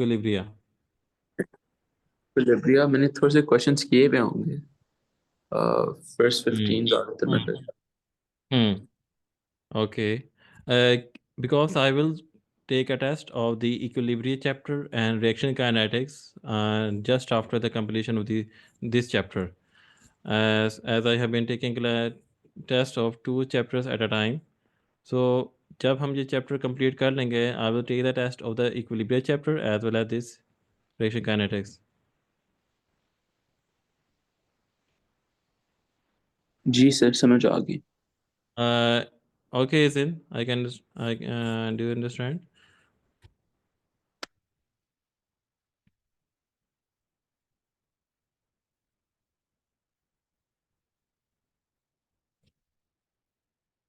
Equilibria? लिब्रिया मैंने थोड़े से क्वेश्चंस किए हुए होंगे। फर्स्ट 15 हम्म ज्यादातर मैं फिर। हम्म Okay, because I will take a test of the equilibrium chapter and reaction kinetics just after the completion of the this chapter. As I have been taking a test of two chapters at a time. So जब हम ये chapter complete कर लेंगे, I will take the test of the equilibrium chapter as well as this reaction kinetics. जी sir, समझ आ गई। Uh, okay, Zin, I do you understand?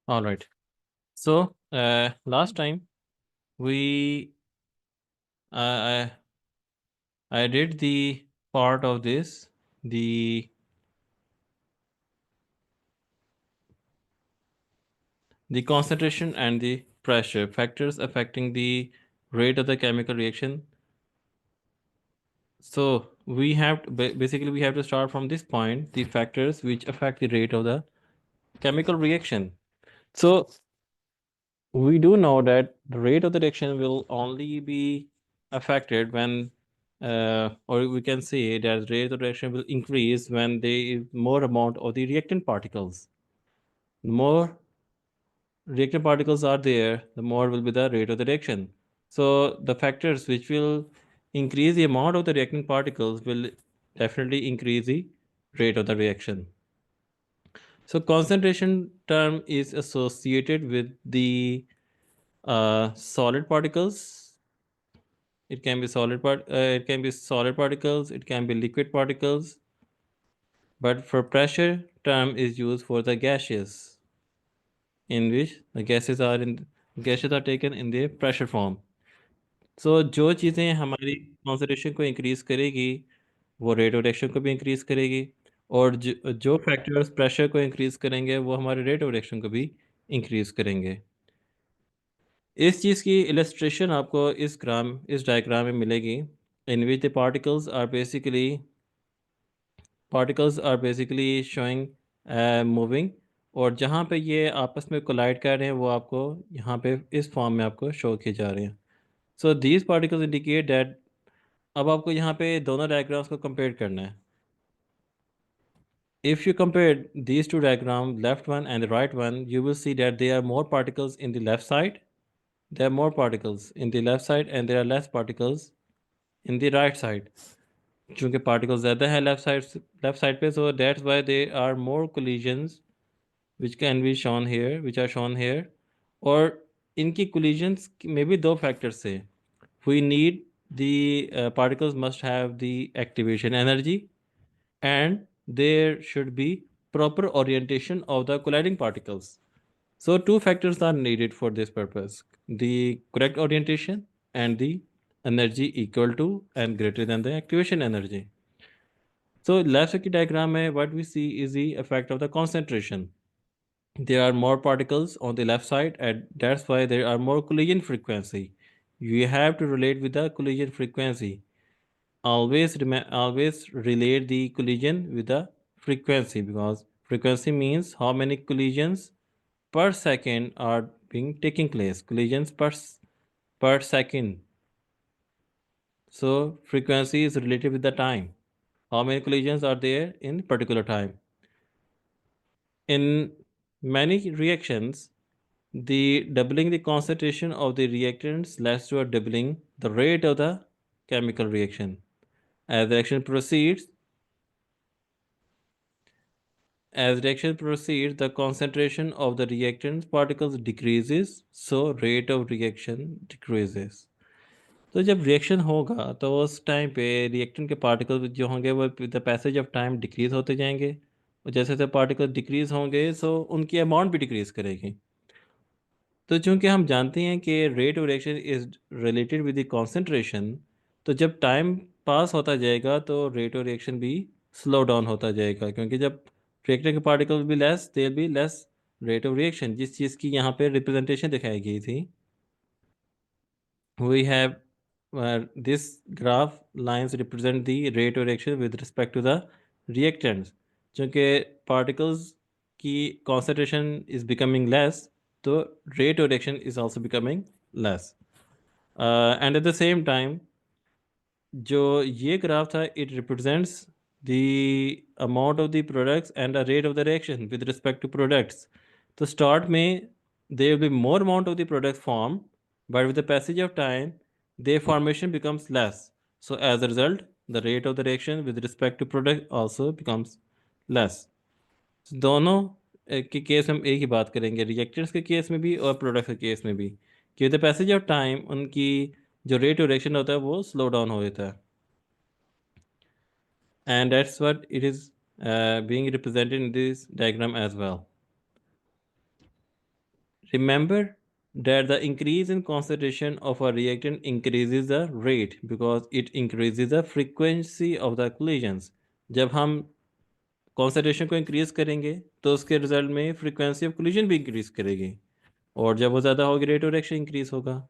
All right. So last time we I I did the part of this the the concentration and the pressure factors affecting the rate of the chemical reaction. So we have to, basically we have to start from this point, the factors which affect the rate of the chemical reaction. So we do know that the rate of the reaction will only be affected when or we can say that rate of reaction will increase when there is more amount of the reactant particles. More reactant particles are there, the more will be the rate of the reaction. So the factors which will increase the amount of the reactant particles will definitely increase the rate of the reaction. So concentration term is associated with the solid particles. It can be it can be solid particles, it can be liquid particles, but for pressure term is used for the gaseous, in which the gases are taken in the pressure form. So जो चीज़ें हमारी concentration को increase करेगी वो rate of reaction को भी increase करेगी, और जो फैक्टर्स प्रेशर को इंक्रीज करेंगे वो हमारे रेट ऑफ रिएक्शन को भी इंक्रीज करेंगे। इस चीज़ की इलस्ट्रेशन आपको इस डायग्राम में मिलेगी, in which the particles are basically showing moving, और जहाँ पे ये आपस में कोलाइड कर रहे हैं वो आपको यहाँ पे इस फॉर्म में आपको शो किए जा रहे हैं। So these particles indicate that, अब आपको यहाँ पे दोनों डायग्राम्स को कंपेयर करना है। If you compare these two diagrams, left one and the right one, you will see that there are more particles in the left side. There are more particles in the left side and there are less particles in the right side. चूंकि particles ज़्यादा है left side पे, so that's why there are more collisions which can be shown here, which are shown here. और इनकी collisions में भी दो factors से we need the particles must have the activation energy, and there should be proper orientation of the colliding particles. So two factors are needed for this purpose: the correct orientation and the energy equal to and greater than the activation energy. So left circuit diagram mein what we see is the effect of the concentration. There are more particles on the left side and that's why there are more collision frequency. You have to relate with the collision frequency. Always relate the collision with the frequency, because frequency means how many collisions per second are being taking place, collisions per second. So frequency is related with the time, how many collisions are there in particular time. In many reactions, the doubling the concentration of the reactants leads to a doubling the rate of the chemical reaction. As the reaction proceeds, As reaction proceeds, the concentration of the reactant particles decreases, so rate of reaction decreases. तो जब reaction होगा तो उस time पे reactant के particles जो होंगे वो the passage of time decrease होते जाएंगे, और जैसे जैसे पार्टिकल डिक्रीज होंगे सो उनकी अमाउंट भी डिक्रीज करेगी। तो चूंकि हम जानते हैं कि rate of reaction is related with the concentration, तो जब टाइम पास होता जाएगा तो रेट ऑफ रिएक्शन भी स्लो डाउन होता जाएगा, क्योंकि जब रिएक्टर के पार्टिकल भी less there be less rate of reaction, जिस चीज़ की यहाँ पे रिप्रेजेंटेशन दिखाई गई थी। We have this graph lines represent the rate of reaction with respect to the reactants. चूँकि particles की concentration is becoming less, तो rate of reaction is also becoming less. And at the same time, जो ये graph था, it represents the amount of the products and the rate of the reaction with respect to products. तो start में there will be more amount of the products formed, but with the passage of time, their formation becomes less. So as a result, the rate of the reaction with respect to product also becomes less. So दोनों के case में हम एक ही बात करेंगे, reactants के case में भी और प्रोडक्ट के केस में भी, कि with the passage of time उनकी जो रेट ऑफ रिएक्शन होता है वो स्लो डाउन हो जाता है. And that's what it is being represented in this diagram as well. Remember that the increase in concentration of a reactant increases the rate because it increases the frequency of the collisions. जब हम concentration को increase करेंगे तो उसके result में frequency of collision भी increase करेगी, और जब वो ज़्यादा होगी rate of reaction increase होगा.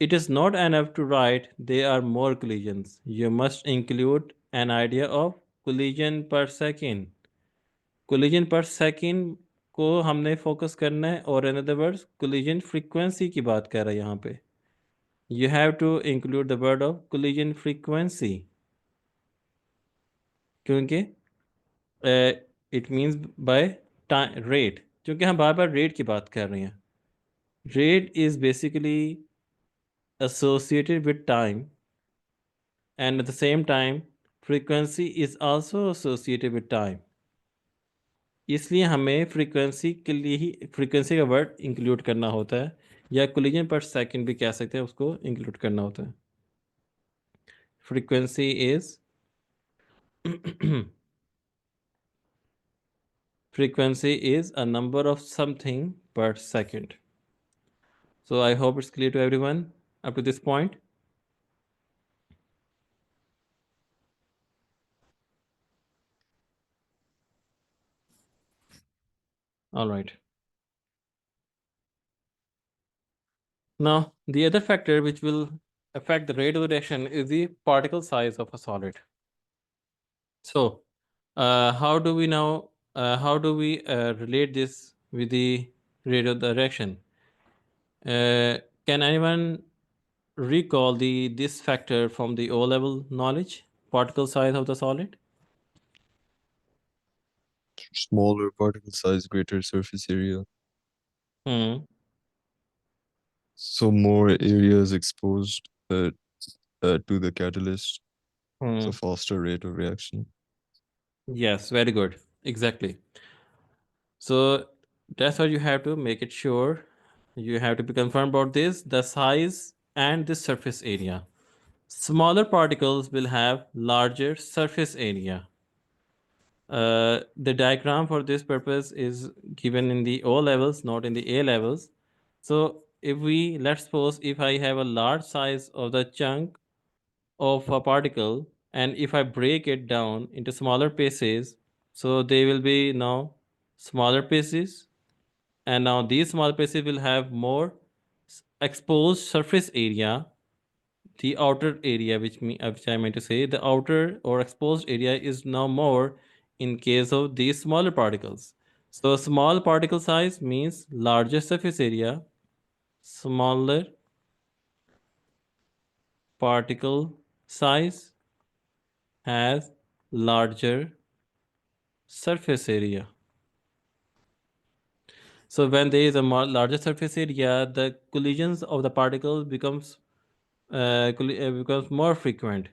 It is not enough to write there are more collisions. You must include an idea of collision per second. Collision per second को हमने फोकस करना है, और in other words collision frequency की बात कर रहा है यहाँ पे. You have to include the word of collision frequency, क्योंकि it means by time rate, क्योंकि हम बार बार रेट की बात कर रहे हैं. Rate is basically associated with time, and at the same time frequency is also associated with time. इसलिए हमें फ्रीक्वेंसी के लिए ही फ्रीक्वेंसी का वर्ड इंक्लूड करना होता है, या कोलिजन पर सेकंड भी कह सकते हैं, उसको इंक्लूड करना होता है. Frequency is frequency is a number of something per second. So I hope it's clear to everyone up to this point. All right. Now the other factor which will affect the rate of the reaction is the particle size of a solid. So how do we now relate this with the rate of the reaction? Can anyone recall this factor from the O-level knowledge? Particle size of the solid. Smaller particle size, greater surface area. Hmm. So more area is exposed to the catalyst. Hmm. So faster rate of reaction. Yes, very good. Exactly. So that's why you have to make it sure. You have to be confirmed about this, the size and the surface area. Smaller particles will have larger surface area. The diagram for this purpose is given in the O levels, not in the A levels. So if we, let's suppose if I have a large size of the chunk of a particle, and if I break it down into smaller pieces, so they will be now smaller pieces, and now these small pieces will have more exposed surface area. The outer area, which I meant to say, the outer or exposed area is now more in case of these smaller particles. So small particle size means larger surface area, smaller particle size has larger surface area. So when there is a larger surface area, the collisions of the particles becomes more frequent.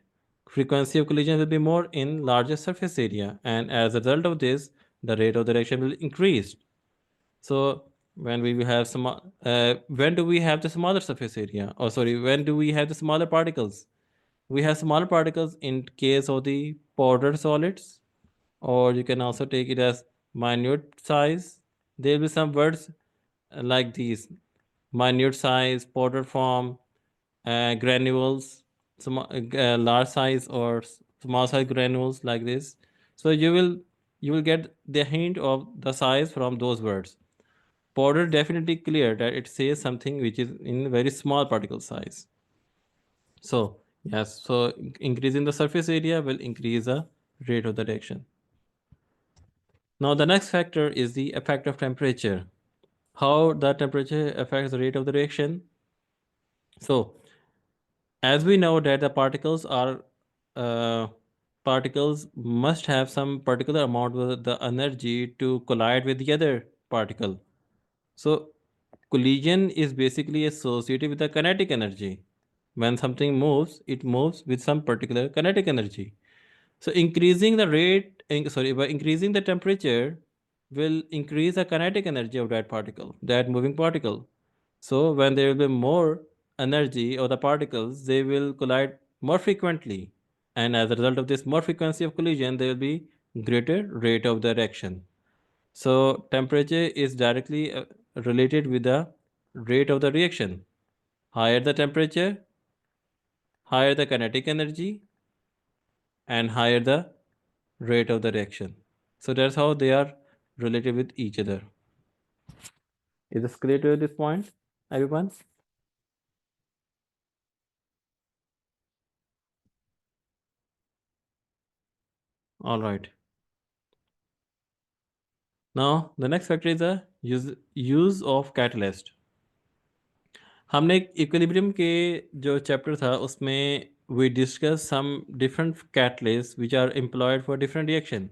Frequency of collision will be more in larger surface area, and as a result of this, the rate of the reaction will increase. So when we will have some, when do we have the smaller surface area? Oh, sorry, when do we have the smaller particles? We have smaller particles in case of the powdered solids, or you can also take it as minute size. There will be some words like these: minute size, powder form, granules, large size or small size granules like this. So you will get the hint of the size from those words. Powder definitely clear that it says something which is in very small particle size. So yes, so increasing the surface area will increase the rate of the reaction. Now the next factor is the effect of temperature. How the temperature affects the rate of the reaction. So as we know that the particles must have some particular amount of the energy to collide with the other particle. So collision is basically associated with the kinetic energy. When something moves, it moves with some particular kinetic energy. So increasing the by increasing the temperature will increase the kinetic energy of that particle, that moving particle. So when there will be more energy of the particles, they will collide more frequently. And as a result of this more frequency of collision, there will be greater rate of the reaction. So temperature is directly related with the rate of the reaction. Higher the temperature, higher the kinetic energy, and higher the rate of the reaction. So that's how they are related with each other. Is this clear to this point, everyone? All right. Now the next factor is the use of catalyst. हमने equilibrium के जो chapter था उसमें we discuss some different catalysts which are employed for different reaction.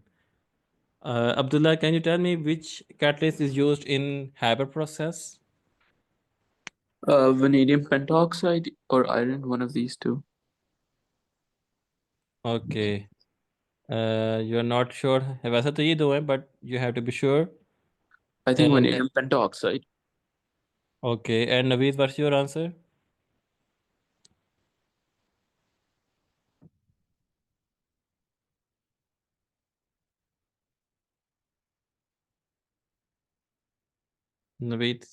Abdullah, can you tell me which catalyst is used in Haber process? Vanadium pentoxide or iron, one of these two. Okay. You are not sure. वैसा तो ये दो हैं, but you have to be sure. I think And- vanadium pentoxide. Okay. And Naveed, what's your answer? Naveed.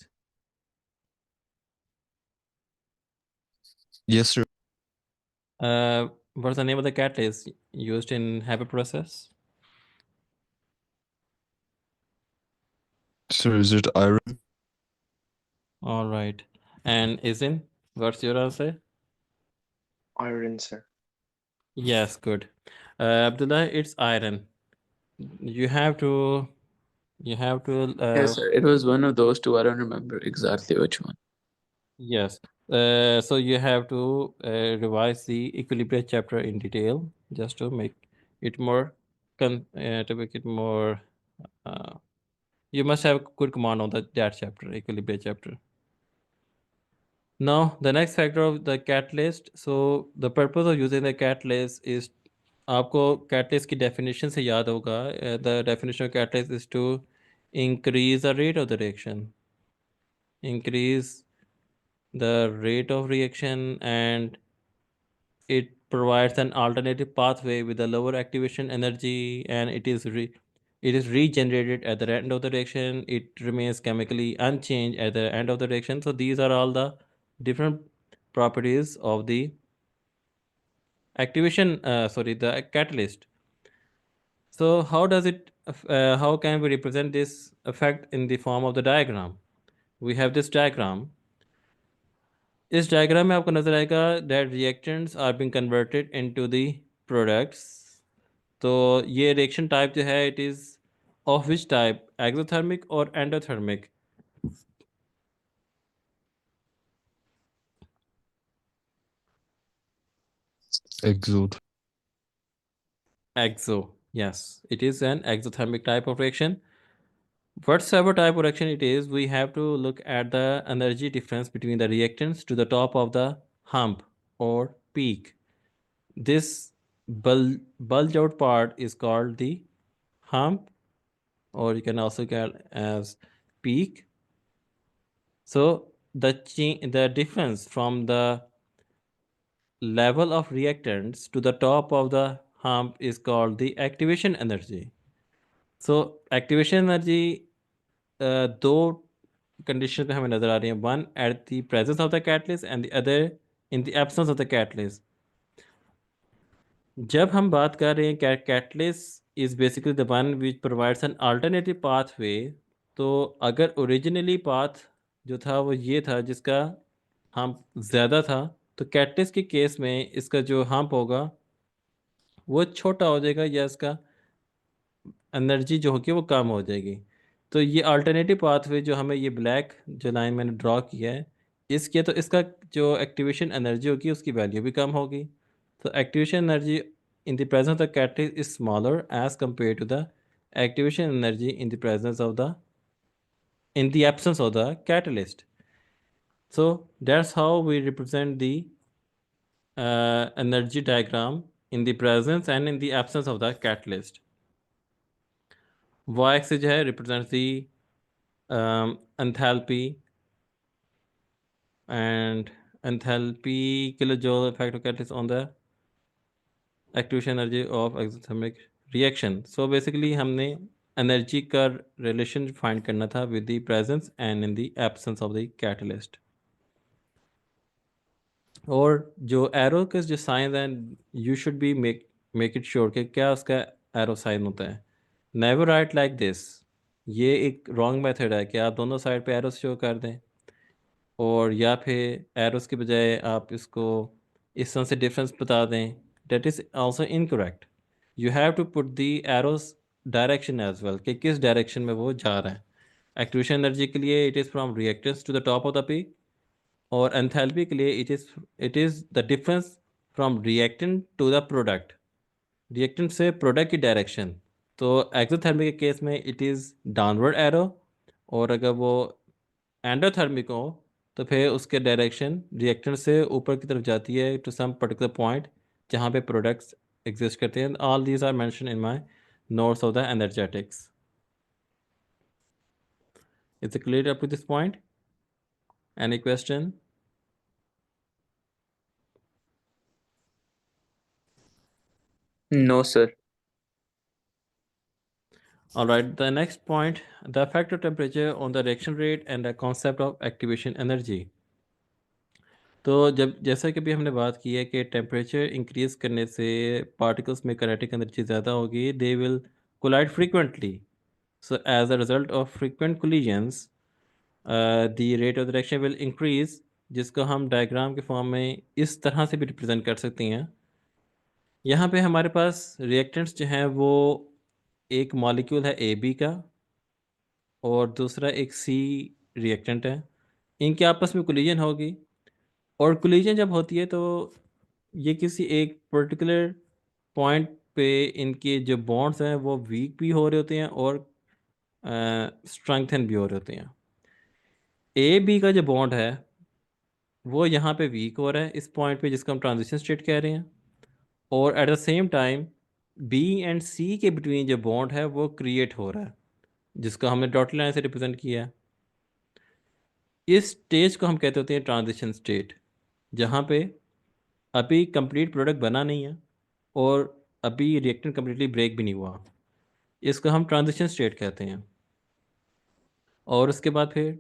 Yes, sir. What's the name of the catalyst used in Haber process? Sir, is it iron? All right. And Izin, what's your answer? Iron, sir. Yes, good. Abdullah, it's iron. You have to. Yes, sir. It was one of those two. I don't remember exactly which one. Yes. So you have to revise the equilibrium chapter in detail just to make it more you must have good command on that chapter, equilibrium chapter. Now the next factor of the catalyst. So the purpose of using the catalyst is आपको catalyst की definition से याद होगा. The definition of catalyst is to increase the rate of the reaction. Increase the rate of reaction, and it provides an alternative pathway with a lower activation energy, and it is regenerated at the end of the reaction. It remains chemically unchanged at the end of the reaction. So these are all the different properties of the the catalyst. So how can we represent this effect in the form of the diagram? We have this diagram. इस diagram में आपको नजर आएगा that reactants are being converted into the products. तो ये reaction type जो है it is of which type, exothermic or endothermic? Exot. Exo, yes, it is an exothermic type of reaction. Whatsoever type of reaction it is, we have to look at the energy difference between the reactants to the top of the hump or peak. This bulge out part is called the hump, or you can also call as peak. So the difference from the level of reactants to the top of the hump is called the activation energy. So activation energy दो conditions पे हमें नजर आ रही हैं. One at the presence of the catalyst and the other in the absence of the catalyst. जब हम बात कर रहे हैं catalyst is basically the one which provides an alternative pathway. तो अगर originally path जो था वो ये था जिसका हम ज़्यादा था, तो कैटलिस्ट के केस में इसका जो हम्प होगा वो छोटा हो जाएगा या इसका एनर्जी जो होगी वो कम हो जाएगी। तो ये अल्टरनेटिव पाथवे जो हमें ये ब्लैक जो लाइन मैंने ड्रॉ किया है इसके, तो इसका जो एक्टिवेशन एनर्जी होगी उसकी वैल्यू भी कम होगी। तो activation energy in the presence of the catalyst is smaller as compare to the activation energy in the presence of the in the absence of the catalyst. So that's how we represent the energy diagram in the presence and in the absence of the catalyst. Y-axis जो है represents the enthalpy and enthalpy kilojoule effect of catalyst on the activation energy of exothermic reaction. So basically हमने energy का relation find करना था with the presence and in the absence of the catalyst. और जो arrow के जो sign हैं you should be make it sure कि क्या उसका एरो साइन होता है। नेवर राइट लाइक दिस, ये एक रॉन्ग मेथड है कि आप दोनों साइड पे एरोस शो कर दें, और या फिर एरोस के बजाय आप इसको इस तरह से डिफरेंस बता दें, that is also incorrect. You have to put the arrows direction as well कि किस डायरेक्शन में वो जा रहा है। एक्टिवेशन एनर्जी के लिए it is from reactants to the top of the peak, और एंथैल्पी के लिए it is the difference from reactant to the product, reactant से प्रोडक्ट की डायरेक्शन। तो एक्सोथर्मिक के केस में इट इज़ डाउनवर्ड एरो, और अगर वो एंडोथर्मिक हो तो फिर उसके डायरेक्शन रिएक्टेंट से ऊपर की तरफ जाती है टू सम पर्टिकुलर पॉइंट जहाँ पे प्रोडक्ट्स एग्जिस्ट करते हैं। All these are mention in my notes of the energetics. It's clear up to this point? Any question? No, sir. All right, the next point, the effect of temperature on the reaction rate and the concept of activation energy. तो जब जैसा कि अभी हमने बात की है कि टेम्परेचर इंक्रीज करने से पार्टिकल्स में काइनेटिक एनर्जी ज़्यादा होगी, they will collide frequently. So as a result of frequent collisions the rate of the reaction will increase, जिसको हम डायग्राम के फॉर्म में इस तरह से भी रिप्रेजेंट कर सकते हैं। यहाँ पे हमारे पास रिएक्टेंट्स जो हैं वो एक मॉलिक्यूल है AB का और दूसरा एक C रिएक्टेंट है। इनके आपस में कोलिजन होगी, और कोलिजन जब होती है तो ये किसी एक पर्टिकुलर पॉइंट पे इनके जो बॉन्ड्स हैं वो वीक भी हो रहे होते हैं और स्ट्रेंथन भी हो रहे होते हैं। AB का जो बॉन्ड है वो यहाँ पे वीक हो रहा है इस पॉइंट पे, जिसको हम ट्रांजिशन स्टेट कह रहे हैं, और at the same time B and C के बिटवीन जो बॉन्ड है वो क्रिएट हो रहा है, जिसको हमने डॉट लाइन से रिप्रेजेंट किया है। इस स्टेज को हम कहते होते हैं ट्रांजिशन स्टेट, जहाँ पे अभी कंप्लीट प्रोडक्ट बना नहीं है और अभी रिएक्टेंट कम्प्लीटली ब्रेक भी नहीं हुआ। इसको हम ट्रांजिशन स्टेट कहते हैं। और उसके बाद फिर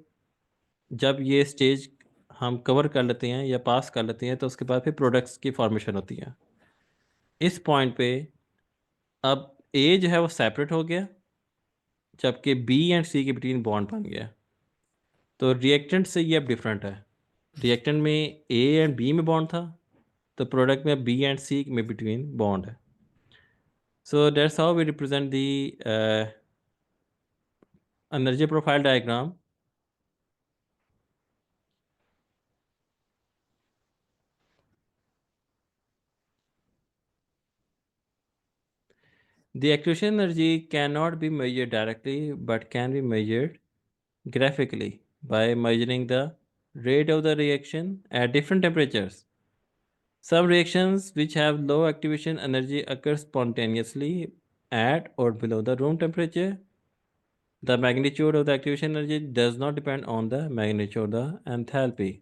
जब ये स्टेज हम कवर कर लेते हैं या पास कर लेते हैं तो उसके बाद फिर प्रोडक्ट्स की फॉर्मेशन होती है। इस पॉइंट पे अब ए जो है वो सेपरेट हो गया, जबकि बी एंड सी के बिटवीन बॉन्ड बन गया। तो रिएक्टेंट से ये अब डिफरेंट है। रिएक्टेंट में ए एंड बी में बॉन्ड था, तो प्रोडक्ट में बी एंड सी में बिटवीन बॉन्ड है। So that's how we represent the energy profile diagram. The activation energy cannot be measured directly but can be measured graphically by measuring the rate of the reaction at different temperatures. Some reactions which have low activation energy occur spontaneously at or below the room temperature. The magnitude of the activation energy does not depend on the magnitude of the enthalpy.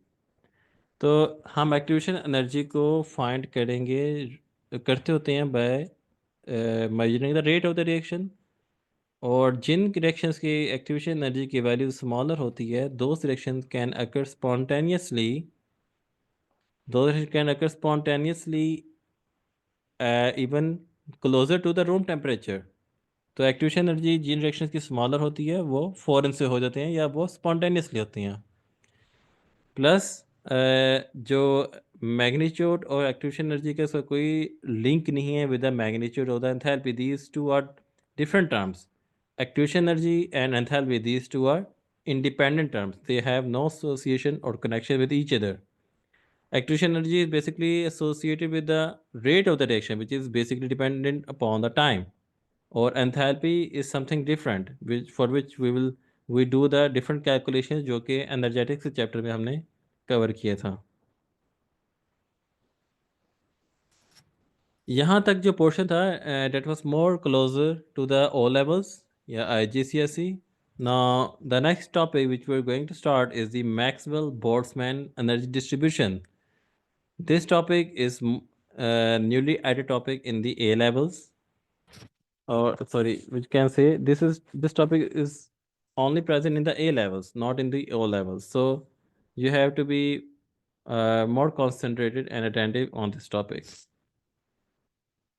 तो हम activation energy को find करते होते हैं by measuring the rate of the reaction, और जिन reactions की activation energy की वैल्यू स्मॉलर होती है those reaction can occur spontaneously even closer to the room temperature. तो एक्टिवेशन एनर्जी जिन रिएक्शंस की स्मॉलर होती है वो फ़ौरन से हो जाते हैं या वो स्पॉन्टेनियसली होती हैं। प्लस जो मैग्नीट्यूड और एक्टिवेशन एनर्जी का इसका कोई लिंक नहीं है with the magnitude of the enthalpy. These two are different terms. Activation energy and enthalpy, these two are independent terms. They have no association or connection with each other. Activation energy is basically associated with the rate of the reaction, which is basically dependent upon the time. Or enthalpy is something different, which for which we do the different calculations जो कि energetics chapter में हमने cover किया था. यहाँ तक जो portion था that was more closer to the O levels या IGCSE. Now the next topic which we're going to start is the Maxwell-Boltzmann energy distribution. This topic is newly added topic in the A levels. Or sorry, which can say this topic is only present in the A levels, not in the O levels. So you have to be more concentrated and attentive on this topic.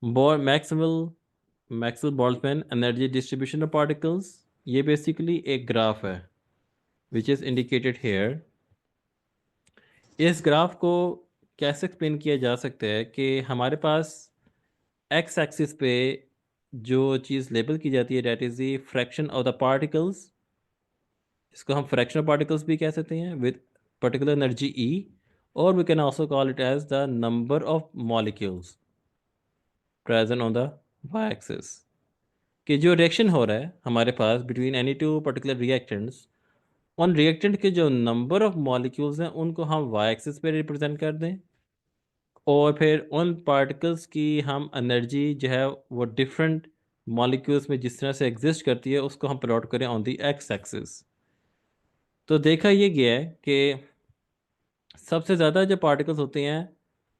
Maxwell Boltzmann energy distribution of particles, ये basically एक graph है which is indicated hair. इस graph को कैसे explain किया जा सकता है कि हमारे पास एक्स एक्सिस पे जो चीज़ लेबल की जाती है that is the fraction of the particles. इसको हम फ्रैक्शन ऑफ पार्टिकल्स भी कह सकते हैं विद पर्टिकुलर एनर्जी E, और we can also call it as the number of molecules present on the y axis. कि जो रिएक्शन हो रहा है हमारे पास between any two particular reactants, उन रिएक्टेंट के जो नंबर ऑफ मॉलिक्यूल्स हैं उनको हम y एक्सिस पे रिप्रेजेंट कर दें, और फिर उन पार्टिकल्स की हम एनर्जी जो है वो डिफरेंट मॉलिक्यूल्स में जिस तरह से एग्जिस्ट करती है उसको हम प्लॉट करें ऑन दी x एक्सिस. तो देखा ये गया है कि सबसे ज़्यादा जो पार्टिकल्स होते हैं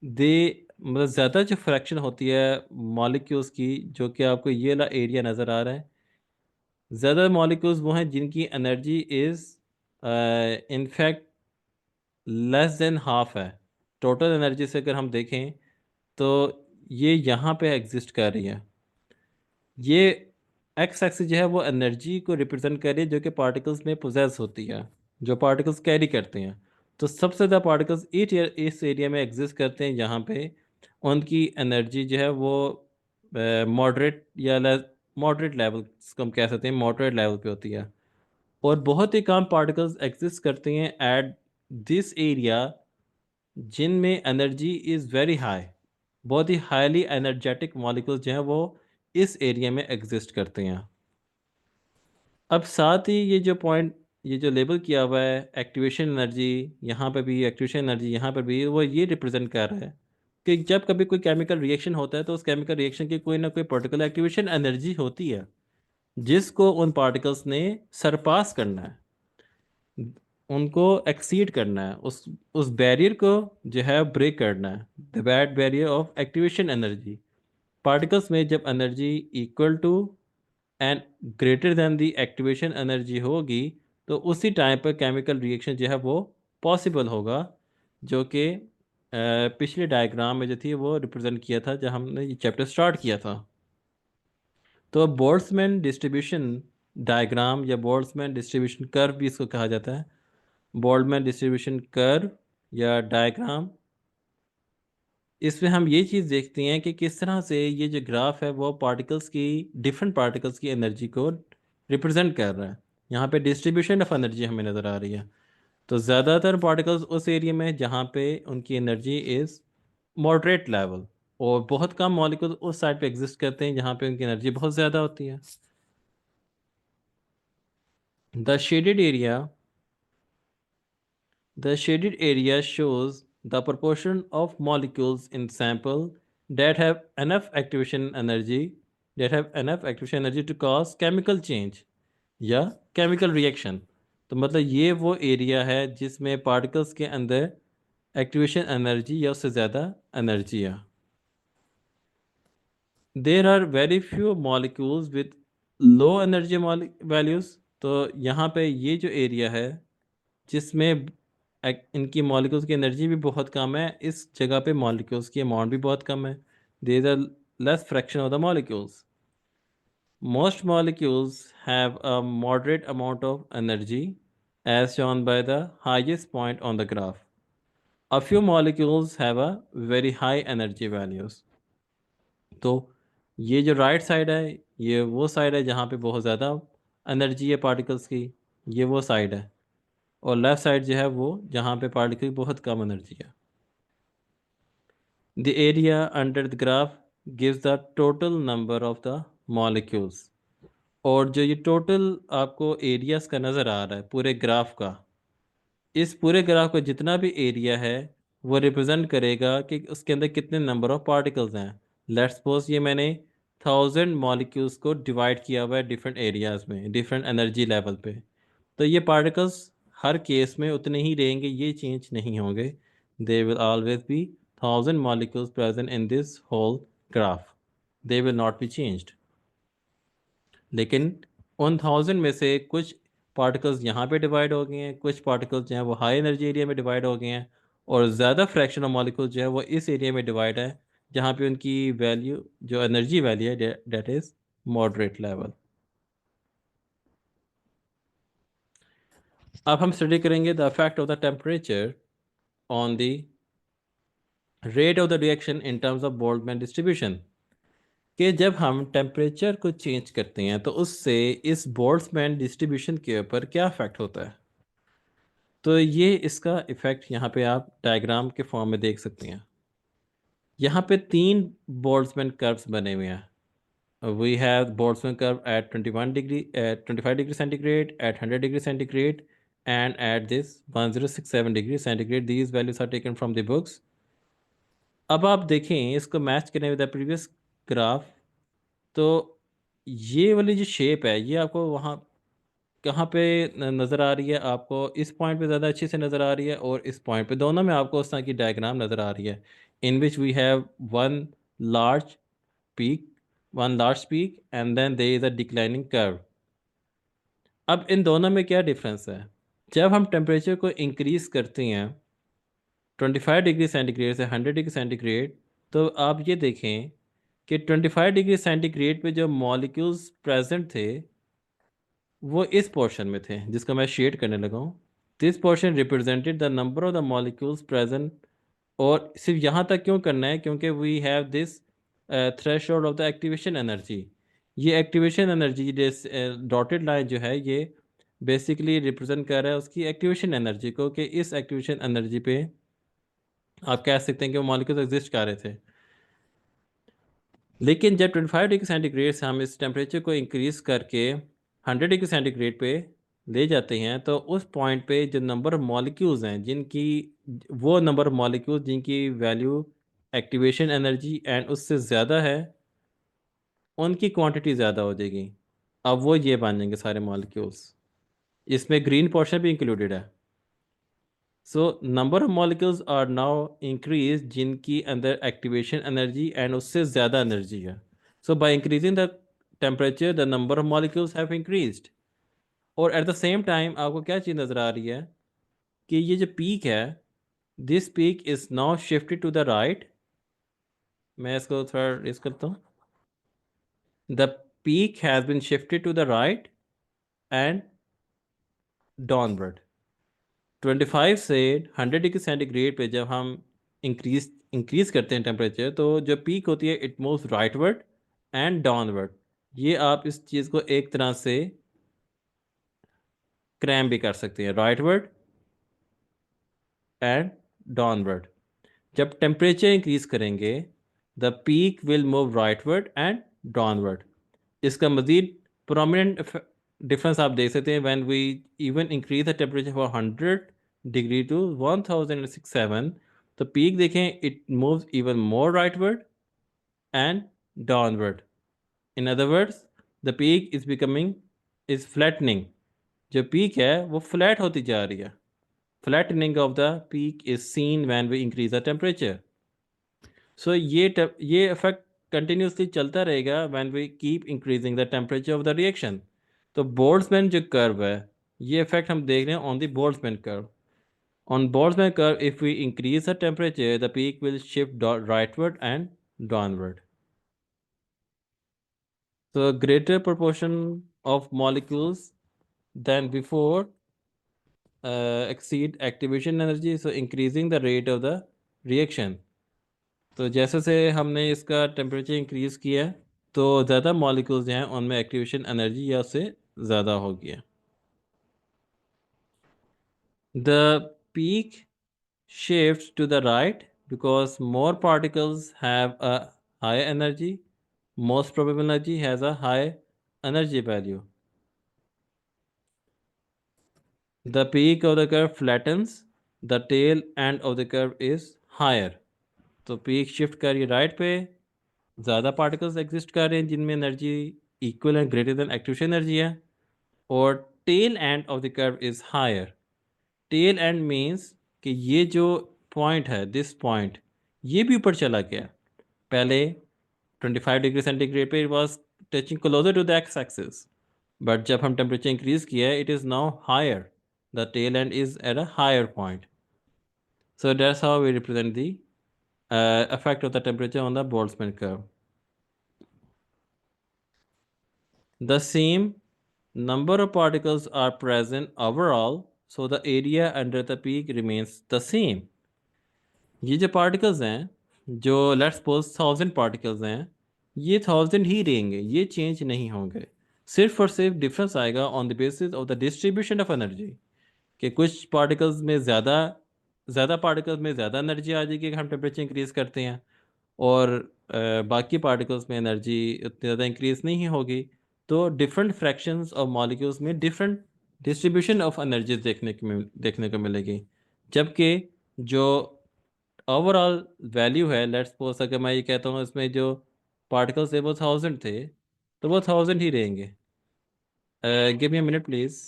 दे मतलब ज़्यादा जो फ्रैक्शन होती है मॉलिक्यूल्स की, जो कि आपको ये वाला एरिया नज़र आ रहा है, ज़्यादा मॉलिक्यूल्स वो हैं जिनकी energy is in fact less than half है. टोटल एनर्जी से अगर हम देखें तो ये यहाँ पे एग्जिस्ट कर रही है. ये एक्स एक्सिस जो है वो एनर्जी को रिप्रेजेंट कर रही है जो कि पार्टिकल्स में पोजेस होती है, जो पार्टिकल्स कैरी करते हैं. तो सबसे ज़्यादा पार्टिकल्स इस एरिया में एग्जिस्ट करते हैं जहाँ पे उनकी एनर्जी जो है वो मॉडरेट या मॉडरेट लेवल, हम कह सकते हैं मॉडरेट लेवल पे होती है. और बहुत ही कम पार्टिकल्स एग्जिस्ट करते हैं एट दिस एरिया जिनमें एनर्जी इज़ वेरी हाई. बहुत ही हाईली एनर्जेटिक मॉलिक्यूल्स जो हैं वो इस एरिया में एग्जिस्ट करते हैं. अब साथ ही ये जो पॉइंट ये जो लेबल किया हुआ है एक्टिवेशन एनर्जी, यहाँ पे भी एक्टिवेशन एनर्जी, यहाँ पर भी, वो ये रिप्रेजेंट कर रहा है कि जब कभी कोई केमिकल रिएक्शन होता है तो उस केमिकल रिएक्शन की कोई ना कोई पर्टिकुलर एक्टिवेशन एनर्जी होती है जिसको उन पार्टिकल्स ने सरपास करना है, उनको एक्सीड करना है, उस बैरियर को जो है ब्रेक करना है. The bad barrier of activation energy. Particles में जब energy equal to and greater than the activation energy होगी तो उसी टाइम पर केमिकल रिएक्शन जो है वो पॉसिबल होगा, जो कि पिछले डायग्राम में जो थी वो रिप्रेजेंट किया था जब हमने ये चैप्टर स्टार्ट किया था. तो बोल्ट्जमैन डिस्ट्रीब्यूशन डायग्राम या बोल्ट्जमैन डिस्ट्रीब्यूशन कर्व भी इसको कहा जाता है. बोल्ट्जमैन डिस्ट्रीब्यूशन कर्व या डायग्राम, इसमें हम ये चीज़ देखते हैं कि किस तरह से ये जो ग्राफ है वो पार्टिकल्स की, डिफरेंट पार्टिकल्स की एनर्जी को रिप्रेजेंट कर रहा है. यहाँ पे डिस्ट्रीब्यूशन ऑफ एनर्जी हमें नज़र आ रही है. तो ज़्यादातर पार्टिकल्स उस एरिया में जहाँ पे उनकी एनर्जी इज़ मॉडरेट लेवल, और बहुत कम मॉलिक्यूल उस साइड पे एग्जिस्ट करते हैं जहाँ पे उनकी एनर्जी बहुत ज़्यादा होती है. The shaded area shows the proportion of molecules in sample that have enough activation energy to cause chemical change या chemical reaction. तो मतलब ये वो एरिया है जिसमें पार्टिकल्स के अंदर एक्टिवेशन एनर्जी या उससे ज़्यादा एनर्जी है. There are very few molecules with low energy values. तो यहाँ पे ये जो एरिया है जिसमें इनकी मॉलिक्यूल्स की एनर्जी भी बहुत कम है, इस जगह पे मॉलिक्यूल्स की अमाउंट भी बहुत कम है. There are less fraction of the molecules. Most molecules have a moderate amount of energy as shown by the highest point on the graph. A few molecules have a very high energy values. तो ये जो right side है ये वो side है जहाँ पे बहुत ज़्यादा एनर्जी है पार्टिकल्स की, ये वो साइड है, और लेफ्ट साइड जो है वो जहाँ पे पार्टिकल की बहुत कम एनर्जी है. The area under the graph gives the total number of the molecules. और जो ये टोटल आपको एरियाज का नज़र आ रहा है पूरे ग्राफ का, इस पूरे ग्राफ का जितना भी एरिया है वो रिप्रेजेंट करेगा कि उसके अंदर कितने नंबर ऑफ पार्टिकल्स हैं. लेट्स सपोज ये मैंने 1000 मॉलिक्यूल्स को डिवाइड किया हुआ है डिफरेंट एरियाज में, डिफरेंट एनर्जी लेवल पे. तो ये पार्टिकल्स हर केस में उतने ही रहेंगे, ये चेंज नहीं होंगे. They will always be 1000 molecules present in this whole graph. They will not be changed. लेकिन उन 1000 में से कुछ पार्टिकल्स यहाँ पे डिवाइड हो गए हैं, कुछ पार्टिकल्स जो हैं वो हाई एनर्जी एरिया में डिवाइड हो गए हैं, और ज़्यादा फ्रैक्शन ऑफ मॉलिक्यूल्स जो है वो इस एरिया में डिवाइड है जहाँ पे उनकी वैल्यू जो एनर्जी वैल्यू है डेट इज़ मॉडरेट लेवल. अब हम स्टडी करेंगे the effect of the temperature on the rate of the reaction in terms of Boltzmann distribution. कि जब हम टेम्परेचर को चेंज करते हैं तो उससे इस बोल्ट्जमैन डिस्ट्रीब्यूशन के ऊपर क्या इफेक्ट होता है. तो ये इसका इफेक्ट यहाँ पे आप डायग्राम के फॉर्म में देख सकते हैं. यहाँ पे 3 बोल्ट्जमैन कर्व्स बने हुए हैं. We have Boltzmann curve at 21 degree, at 25 degree centigrade, at 100 degree centigrade, and at this 1067 degree centigrade. These values are taken from the books. अब आप देखें इसको मैच करें विद द प्रीवियस ग्राफ, तो ये वाली जो शेप है ये आपको वहाँ कहाँ पे नज़र आ रही है, आपको इस पॉइंट पे ज़्यादा अच्छे से नज़र आ रही है और इस पॉइंट पे, दोनों में आपको उस तरह की डायग्राम नज़र आ रही है, in which we have one large peak, and then there is a declining curve. अब इन दोनों में क्या डिफरेंस है. जब हम टेम्परेचर को इंक्रीज करते हैं 25 डिग्री सेंटीग्रेड से 100 डिग्री सेंटीग्रेड, तो आप ये देखें कि 25 डिग्री सेंटीग्रेड पे जो मॉलिक्यूल्स प्रेजेंट थे वो इस पोर्शन में थे जिसको मैं शेड करने लगा हूँ. This portion represented the number of the molecules present. और सिर्फ यहाँ तक क्यों करना है, क्योंकि we have this threshold of the activation energy. ये एक्टिवेशन एनर्जी डॉटेड लाइन जो है ये बेसिकली रिप्रेजेंट कर रहा है उसकी एक्टिवेशन एनर्जी को, कि इस एक्टिवेशन एनर्जी पे आप कह सकते हैं कि वो मॉलिक्यूल्स एग्जिस्ट कर रहे थे. लेकिन जब 25 डिग्री सेंटीग्रेड से हम इस टेम्परेचर को इंक्रीज़ करके 100 डिग्री सेंटीग्रेड पे ले जाते हैं, तो उस पॉइंट पे जो नंबर ऑफ मॉलिक्यूल्स हैं जिनकी, वो नंबर ऑफ मॉलिक्यूल्स जिनकी वैल्यू एक्टिवेशन एनर्जी एंड उससे ज़्यादा है, उनकी क्वांटिटी ज़्यादा हो जाएगी. अब वो ये बन जाएंगे सारे मॉलिक्यूल्स, इसमें ग्रीन पोर्शन भी इंक्लूडेड है. So number of molecules are now increase जिनकी अंदर एक्टिवेशन एनर्जी एंड उससे ज़्यादा एनर्जी है. So by increasing the temperature the number of molecules have increased. और एट द सेम टाइम आपको क्या चीज़ नज़र आ रही है कि ये जो पीक है, this peak is now shifted to the right. मैं इसको थोड़ा रेस करता हूँ. The peak has been shifted to the right and downward. 25 से 100 डिग्री सेंटीग्रेड पे जब हम इंक्रीज करते हैं टेम्परेचर, तो जो पीक होती है it moves rightward and downward. ये आप इस चीज़ को एक तरह से क्रैम भी कर सकते हैं, राइटवर्ड एंड डाउनवर्ड. जब टेम्परेचर इंक्रीज करेंगे the peak will move rightward and downward. इसका मज़ीद प्रोमिनेंट डिफरेंस आप देख सकते हैं when we even increase the temperature for 100 degree to 1067. तो पीक देखें it moves even more rightward and downward. In other words the peak is becoming is flattening. जो peak है वो फ्लैट होती जा रही है. Flattening of the peak is seen when we increase the temperature. So ये effect continuously चलता रहेगा when we keep increasing the temperature of the reaction. तो बोल्ट्जमैन जो कर्व है ये इफेक्ट हम देख रहे हैं on the Boltzmann curve. On Boltzmann curve, if we increase the temperature, the peak will shift rightward and downward. So a greater proportion of molecules than before exceed activation energy, so increasing the rate of the reaction. तो जैसे से हमने इसका temperature increase किया है, तो ज़्यादा molecules जो हैं उनमें एक्टिवेशन एनर्जी या उससे ज़्यादा हो गया. The peak shifts to the right because more particles have a higher energy. Most probable energy has a high energy value. The peak of the curve flattens. The tail end of the curve is higher. तो peak shift कर रही है right पे, ज़्यादा particles exist कर रहे हैं जिनमें energy equal and greater than activation energy है, और tail end of the curve is higher. Tail end means कि ये जो पॉइंट है, दिस पॉइंट, ये भी ऊपर चला गया. पहले 25 डिग्री सेंटीग्रेड पे it was touching closer to the x axis, but जब हम टेम्परेचर इंक्रीज किया it is now higher. The tail end is at a higher point. So that's how we represent the effect of the temperature on the Boltzmann curve. The same number of particles are present overall, so the area under the peak remains the same. ये जो particles हैं, जो let's suppose 1000 particles हैं, ये 1000 ही रहेंगे, ये change नहीं होंगे. सिर्फ और सिर्फ difference आएगा on the basis of the distribution of energy. कि कुछ पार्टिकल्स में ज़्यादा पार्टिकल्स में ज़्यादा एनर्जी आ जाएगी अगर हम टेम्परेचर इंक्रीज़ करते हैं, और बाकी पार्टिकल्स में एनर्जी उतनी ज़्यादा इंक्रीज़ नहीं होगी. तो डिफरेंट फ्रैक्शंस ऑफ मॉलिक्यूल्स में डिफरेंट डिस्ट्रीब्यूशन ऑफ एनर्जीज देखने को मिलेगी. जबकि जो ओवरऑल वैल्यू है, लेट्स सपोज अगर मैं ये कहता हूँ इसमें जो पार्टिकल्स थे वो 1000 थे, तो वो 1000 ही रहेंगे. Give me a minute please.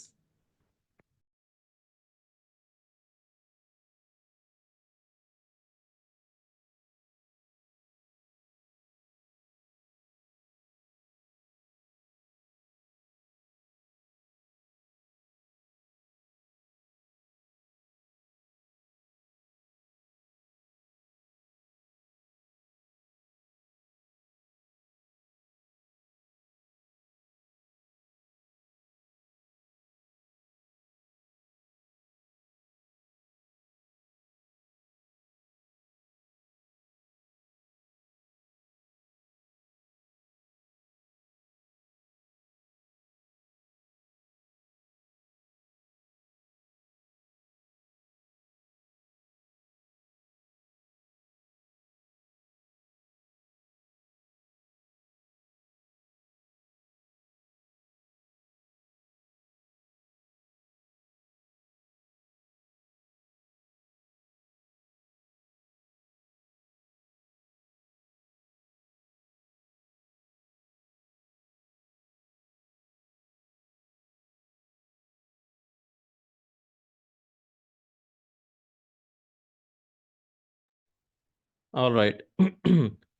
All right.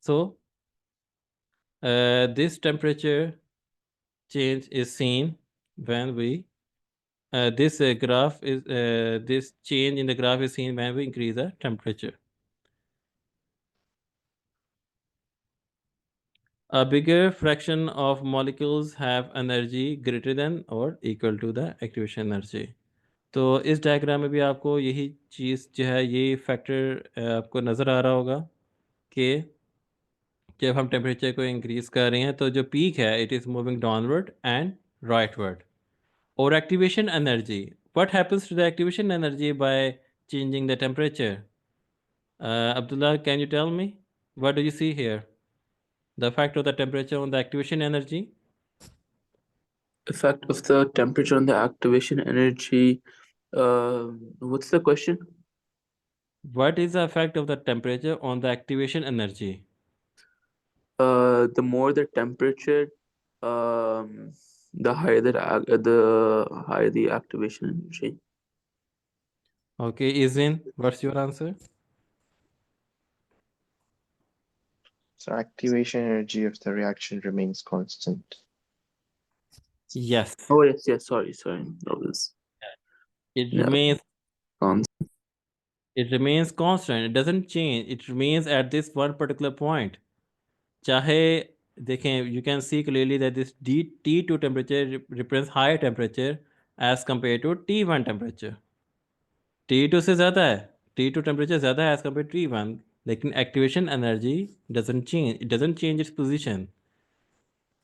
So this temperature change is seen when we this graph is this change in the graph is seen when we increase the temperature. A bigger fraction of molecules have energy greater than or equal to the activation energy. तो इस diagram में भी आपको यही चीज़ जो है, ये factor आपको नज़र आ रहा होगा कि जब हम टेम्परेचर को इंक्रीज़ कर रहे हैं तो जो पीक है it is moving downward and rightward. और activation energy, what happens to the activation energy by changing the temperature? Abdullah, can you tell me what do you see here, the effect of the temperature on the activation energy? Effect of the temperature on the activation energy. What's the question? What is the effect of the temperature on the activation energy? The more the temperature, the higher the activation energy. Okay, Izin, what's your answer? So activation energy of the reaction remains constant. Yes, Oh yes. Sorry. That was it yeah. remains constant. it remains constant. It doesn't change. It remains at this one particular point. चाहे देखें, you can see clearly that this T2 temperature represents higher temperature as compared to T1 temperature. T2 से ज़्यादा है, T2 temperature ज़्यादा है as compare to T1, लेकिन activation energy doesn't change its position.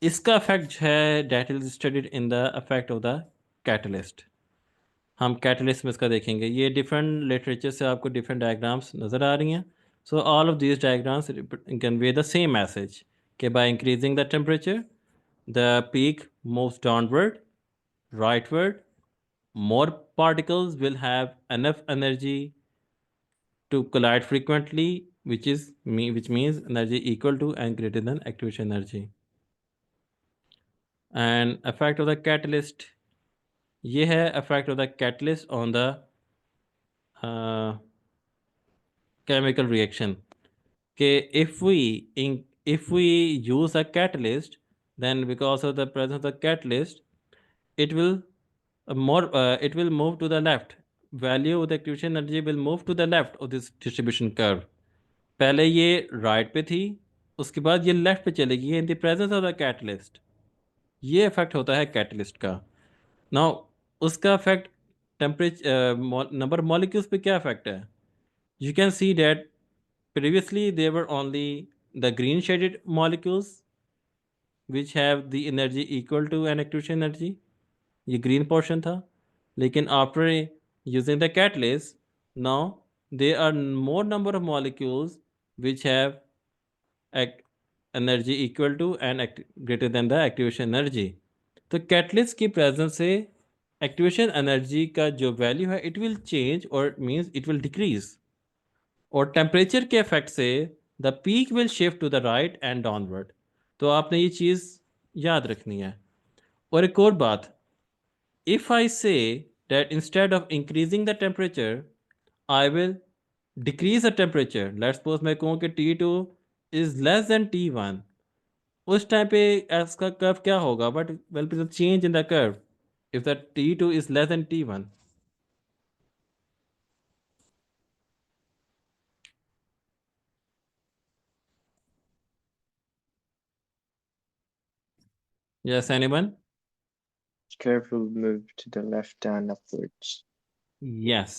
इसका effect जो है that is studied in the effect of the catalyst. हम कैटलिस्ट में इसका देखेंगे. ये डिफरेंट लिटरेचर से आपको डिफरेंट डायग्राम्स नज़र आ रही हैं. So all of these diagrams convey the same message कि by increasing the temperature the peak moves downward, rightward. More particles will have enough energy to collide frequently, which means energy equal to and greater than activation energy. And effect of the catalyst, ये है effect of the catalyst on the chemical reaction. कि if we use a catalyst, then because of the presence of the catalyst, it will it will move to the left. Value of the activation energy will move to the left of this distribution curve. पहले ये right पे थी, उसके बाद ये left पे चलेगी इन the presence of the catalyst. ये इफेक्ट होता है कैटलिस्ट का. नाउ उसका इफेक्ट टेम्परेचर नंबर मॉलिक्यूल्स पे क्या इफेक्ट है? You can see that previously there were only the green shaded molecules which have the energy equal to an activation energy. ये green portion था. लेकिन after using the catalyst now there are more number of molecules which have energy equal to and greater than the activation energy. तो catalyst की presence से activation energy का जो value है it will change और means it will decrease. और temperature के effect से the peak will shift to the right and downward. तो आपने ये चीज़ याद रखनी है. और एक और बात, if I say that instead of increasing the temperature, I will decrease the temperature. Let's suppose मैं कहूँ कि T2 is less than T1. उस टाइम पे इसका कर्व क्या होगा? But will be the change in the curve if the T2 is less than T1. Yes, anyone? Curve will move to the left and upwards. Yes.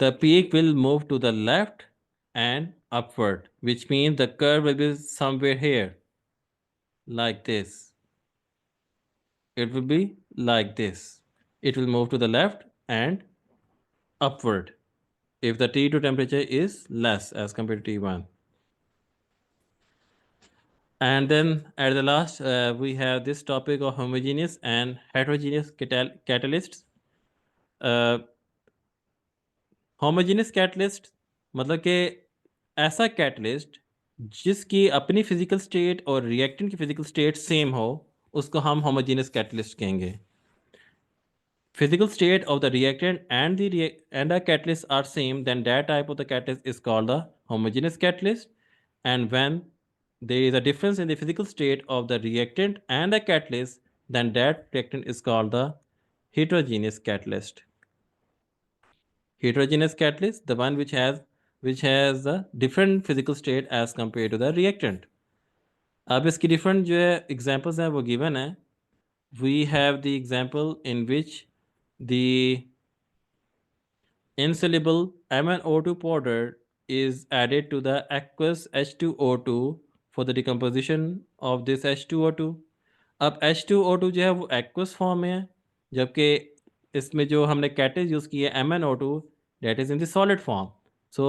The peak will move to the left and upward, which means the curve will be somewhere here, like this. It will be like this. It will move to the left and upward if the T2 temperature is less as compared to T1. And then at the last, we have this topic of homogeneous and heterogeneous catalysts. Homogeneous catalyst मतलब कि ऐसा catalyst जिसकी अपनी physical state और reactant की physical state same हो, उसको हम होमोजेनियस कैटलिस्ट कहेंगे. Physical state of the reactant and the catalyst are same, then that type of the catalyst is called the homogeneous catalyst. And when there is a difference in the physical state of the reactant and the catalyst, then that reactant is called the heterogeneous catalyst. Heterogeneous catalyst, the one which has a different physical state as compared to the reactant. अब इसकी different जो है examples हैं वो given है. We have the example in which the insoluble MnO2 powder is added to the aqueous H2O2 for the decomposition of this H2O2. अब H2O2 जो है वो aqueous form में है, जबकि इसमें जो हमने catalyst यूज़ की है MnO2, that is in the solid form. So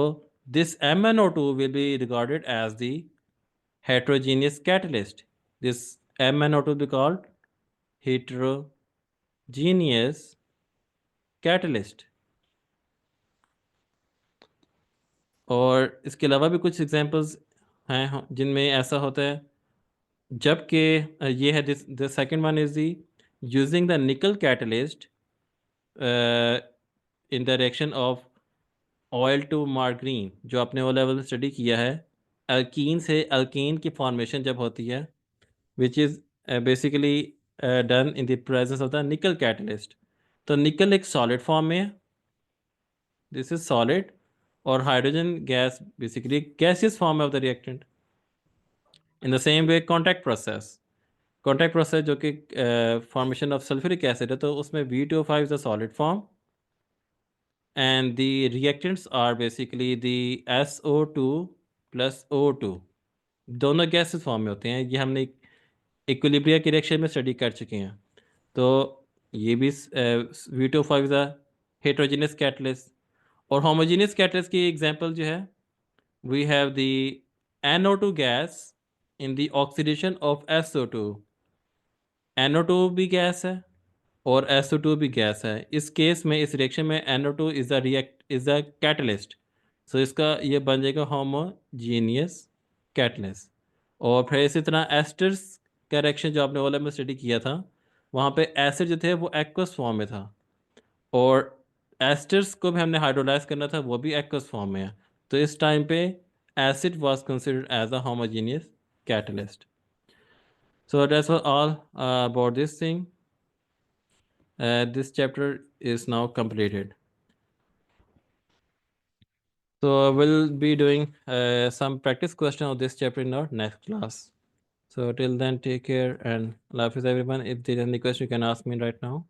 this MnO2 will be regarded as the heterogeneous catalyst. This MnO2 will be called heterogeneous catalyst. और इसके अलावा भी कुछ एग्जांपल्स हैं जिनमें ऐसा होता है. जबकि ये है the second one is the using the nickel catalyst in the reaction of oil to margarine, जो आपने ओ लेवल स्टडी किया है. अल्कीन से अल्कीन की फॉर्मेशन जब होती है, which is basically done in the presence of the nickel catalyst. तो निकल एक सॉलिड फॉर्म में है, दिस इज सॉलिड, और hydrogen gas basically gaseous form of the reactant. In the same way contact process जो कि फॉर्मेशन ऑफ सल्फ्यूरिक एसिड है, तो उसमें V2O5 is the solid form and the reactants are basically the SO2 plus O2. दोनों gases form में होते हैं, ये हमने इक्विलिब्रिया की रिएक्शन में स्टडी कर चुके हैं। तो ये भी V2O5 is a heterogeneous catalyst. और होमोजेनियस कैटलिस्ट की एग्जांपल जो है, we have the NO2 gas in the oxidation of SO2. NO2 भी गैस है और SO2 भी गैस है। इस केस में, इस रिएक्शन में NO2 इज अ कैटलिस्ट। सो इसका ये बन जाएगा होमोजीनियस कैटलिस्ट। और फिर इसी तरह एस्टर्स का रिएक्शन जो आपने ओला में स्टडी किया था, वहाँ पे एसिड जो थे वो एक्वस फॉर्म में था, और एस्टर्स को भी हमने हाइड्रोलाइज करना था, वो भी एक्वस फॉर्म में है। तो इस टाइम पे acid was considered as a homogeneous catalyst. So that's all about this thing. This chapter is now completed. So we'll be doing some practice question of this chapter in our next class. So till then, take care and Allah Hafiz everyone. If there's any question, you can ask me right now.